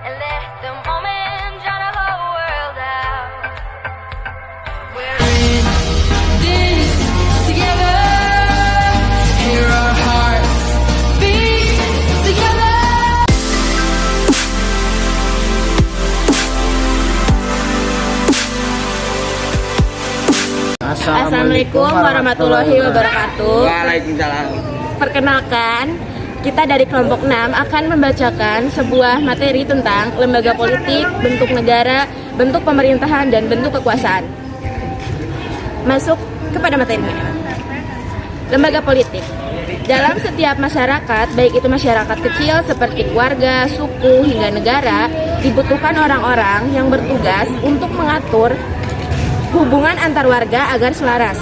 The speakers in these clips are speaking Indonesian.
and let the moment drown the whole world out. We're in this together, hear our hearts beat together. Assalamualaikum warahmatullahi wabarakatuh. Waalaikumsalam. Perkenalkan, kita dari kelompok 6 akan membacakan sebuah materi tentang lembaga politik, bentuk negara, bentuk pemerintahan, dan bentuk kekuasaan. Masuk kepada materinya. Lembaga politik. Dalam setiap masyarakat, baik itu masyarakat kecil seperti keluarga, suku, hingga negara, dibutuhkan orang-orang yang bertugas untuk mengatur hubungan antar warga agar selaras.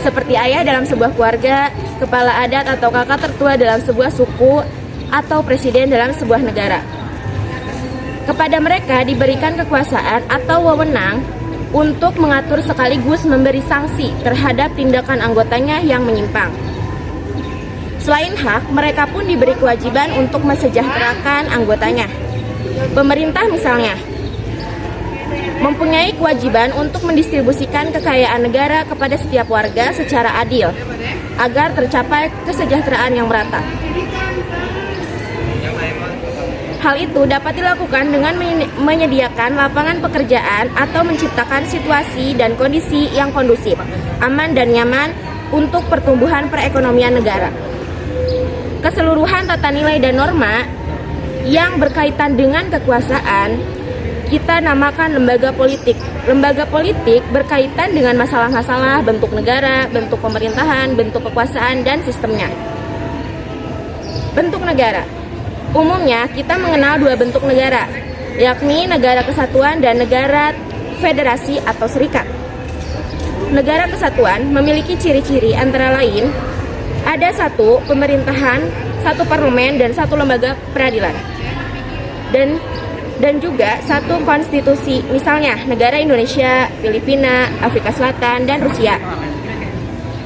Seperti ayah dalam sebuah keluarga, kepala adat atau kakak tertua dalam sebuah suku, atau presiden dalam sebuah negara. Kepada mereka diberikan kekuasaan atau wewenang untuk mengatur sekaligus memberi sanksi terhadap tindakan anggotanya yang menyimpang. Selain hak, mereka pun diberi kewajiban untuk mesejahterakan anggotanya. Pemerintah misalnya mempunyai kewajiban untuk mendistribusikan kekayaan negara kepada setiap warga secara adil agar tercapai kesejahteraan yang merata. Hal itu dapat dilakukan dengan menyediakan lapangan pekerjaan atau menciptakan situasi dan kondisi yang kondusif, aman dan nyaman untuk pertumbuhan perekonomian negara. Keseluruhan tata nilai dan norma yang berkaitan dengan kekuasaan kita namakan lembaga politik. Lembaga politik berkaitan dengan masalah-masalah bentuk negara, bentuk pemerintahan, bentuk kekuasaan, dan sistemnya. Bentuk negara. Umumnya kita mengenal dua bentuk negara, yakni negara kesatuan dan negara federasi atau serikat. Negara kesatuan memiliki ciri-ciri antara lain ada satu pemerintahan, satu parlemen, dan satu lembaga peradilan. Dan juga satu konstitusi, misalnya negara Indonesia, Filipina, Afrika Selatan, dan Rusia.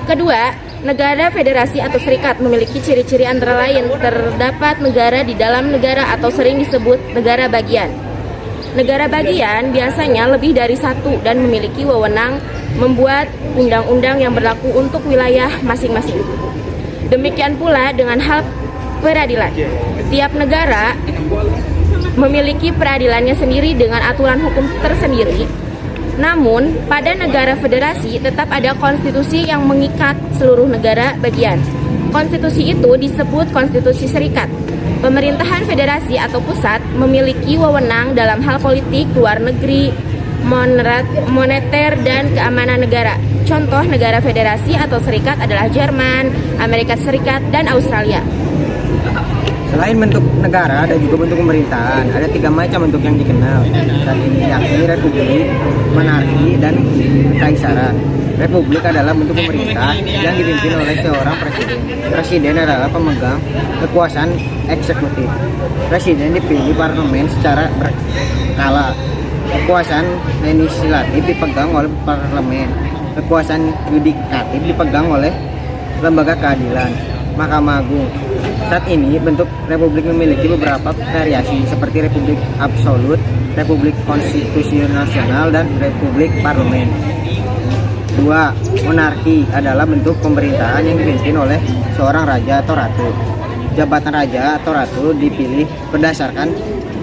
Kedua, negara federasi atau serikat memiliki ciri-ciri antara lain terdapat negara di dalam negara atau sering disebut negara bagian. Negara bagian biasanya lebih dari satu dan memiliki wewenang membuat undang-undang yang berlaku untuk wilayah masing-masing. Demikian pula dengan hal peradilan. Tiap negara memiliki peradilannya sendiri dengan aturan hukum tersendiri. Namun, pada negara federasi tetap ada konstitusi yang mengikat seluruh negara bagian. Konstitusi itu disebut konstitusi serikat. Pemerintahan federasi atau pusat memiliki wewenang dalam hal politik, luar negeri, moneter, dan keamanan negara. Contoh negara federasi atau serikat adalah Jerman, Amerika Serikat, dan Australia. Selain bentuk negara, ada juga bentuk pemerintahan. Ada 3 macam bentuk yang dikenal saat ini, yakni republik, monarki, dan kekaisaran. Republik adalah bentuk pemerintah yang dipimpin oleh seorang presiden. Presiden adalah pemegang kekuasaan eksekutif. Presiden dipilih parlemen secara berkala. Kekuasaan legislatif dipegang oleh parlemen. Kekuasaan yudikatif dipegang oleh lembaga keadilan, Mahkamah Agung. Saat ini bentuk republik memiliki beberapa variasi seperti republik absolut, republik konstitusional nasional, dan republik parlemen. 2. Monarki adalah bentuk pemerintahan yang dipimpin oleh seorang raja atau ratu. Jabatan raja atau ratu dipilih berdasarkan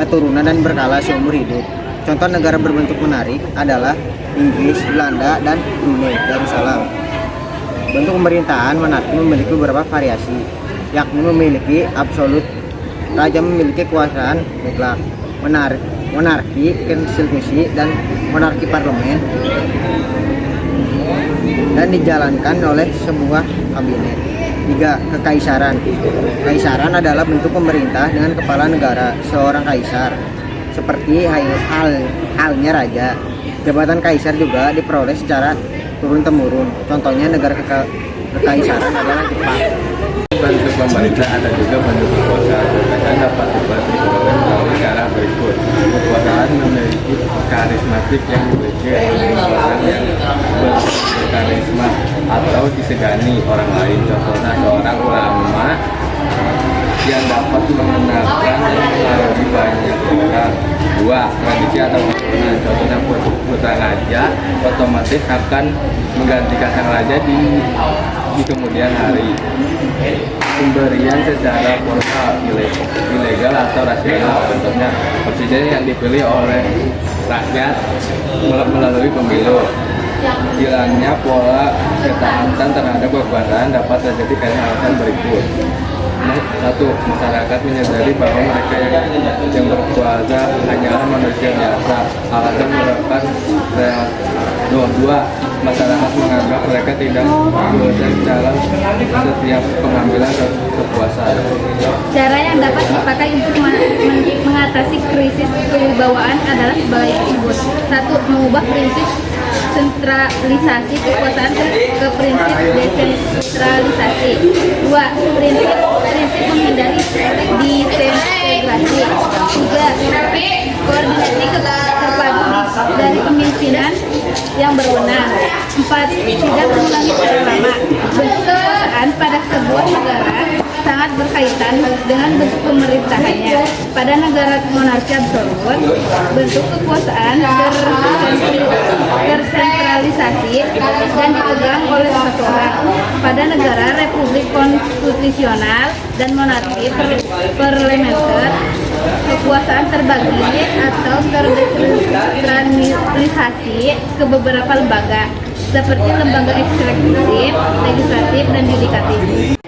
keturunan dan berkala seumur hidup. Contoh negara berbentuk monarki adalah Inggris, Belanda, dan Brunei Darussalam. Bentuk pemerintahan monarki memiliki beberapa variasi, yakni memiliki absolut, raja memiliki kekuasaan mutlak, monarki konstitusi, dan monarki parlemen, dan dijalankan oleh sebuah kabinet. 3. Kekaisaran. Kekaisaran adalah bentuk pemerintah dengan kepala negara, seorang kaisar, seperti halnya raja. Jabatan kaisar juga diperoleh secara turun-temurun. Contohnya negara kekaisaran adalah Jepang. Bentuk pemerintah ada juga bentuk kekuasaan. Kekuasaan dapat dibagi melalui cara berikut. Kekuasaan memiliki karismatik yang memiliki kekuasaan yang berkarisma atau disegani orang lain. Contohnya seorang ulama yang dapat mengenalkan lebih banyak raja otomatis akan menggantikan sang raja di kemudian hari. Pemberian secara formal ilegal atau rasional, contohnya presiden yang dipilih oleh rakyat melalui pemilu. Hilangnya pola ketaatan terhadap kekuasaan dapat terjadi karena alasan berikut. Satu, masyarakat menyadari bahwa mereka yang berkuasa hanyalah manusia biasa. Alasan merupakan dua, masyarakat menganggap mereka tidak berwenang dalam setiap pengambilan kekuasaan. Cara yang dapat dipakai untuk mengatasi krisis kewibawaan adalah sebagai berikut. 1. Mengubah prinsip sentralisasi kekuasaan ke prinsip desentralisasi. 2. Prinsip menghindari disintegrasi. 3. Koordinasi terpadu dari pemimpinan yang berwenang. 4. Tidak mengulangi pola lama. Bentuk kekuasaan pada sebuah negara sangat berkaitan dengan bentuk pemerintahannya. Pada negara monarki absolut, bentuk kekuasaan tersentralisasi dan dipegang oleh satu orang. Pada negara republik konstitusional dan monarki parlementer, kekuasaan terbagi atau terdesentralisasi ke beberapa lembaga, seperti lembaga eksekutif, legislatif, dan yudikatif.